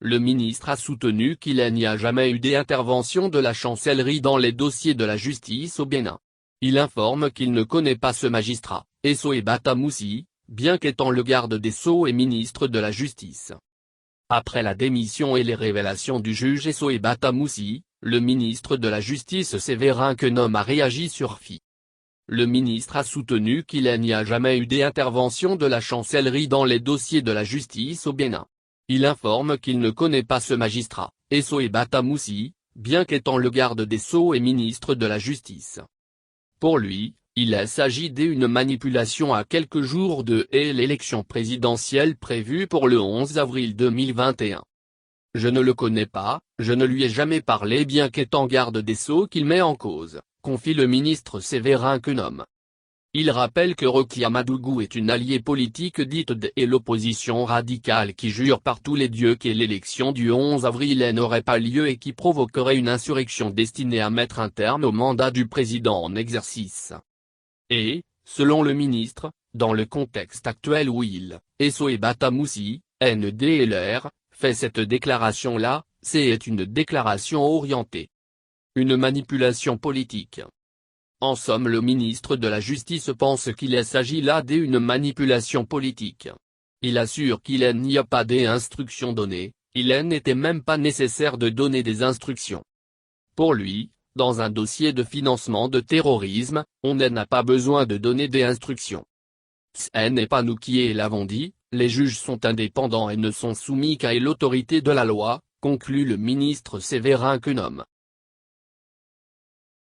le ministre a soutenu qu'il n'y a jamais eu d'intervention de la chancellerie dans les dossiers de la justice au Bénin. Il informe qu'il ne connaît pas ce magistrat, Essoé-Bata Moussi, bien qu'étant le garde des Sceaux et ministre de la Justice. Après la démission et les révélations du juge Essoé-Bata Moussi, le ministre de la Justice Séverin Quenom a réagi sur FI. Le ministre a soutenu qu'il n'y a jamais eu d'intervention de la chancellerie dans les dossiers de la justice au Bénin. Il informe qu'il ne connaît pas ce magistrat, Essoé-Bata Moussi, bien qu'étant le garde des Sceaux et ministre de la Justice. Pour lui, il s'agit d'une manipulation à quelques jours de l'élection présidentielle prévue pour le 11 avril 2021. Je ne le connais pas, je ne lui ai jamais parlé bien qu'étant garde des Sceaux qu'il met en cause, confie le ministre Séverin Quenom. Il rappelle que Roch Madougou est une alliée politique dite et l'opposition radicale qui jure par tous les dieux que l'élection du 11 avril n'aurait pas lieu et qui provoquerait une insurrection destinée à mettre un terme au mandat du président en exercice. Et, selon le ministre, dans le contexte actuel où Essoé-Bata Moussi, NDLR, fait cette déclaration-là, c'est une déclaration orientée. Une manipulation politique. En somme, le ministre de la Justice pense qu'il s'agit là d'une manipulation politique. Il assure qu'il n'y a pas d'instructions données, il n'était même pas nécessaire de donner des instructions. Pour lui, dans un dossier de financement de terrorisme, on n'a pas besoin de donner des instructions. Ce n'est pas nous qui l'avons dit, les juges sont indépendants et ne sont soumis qu'à l'autorité de la loi, conclut le ministre Séverin Quenom.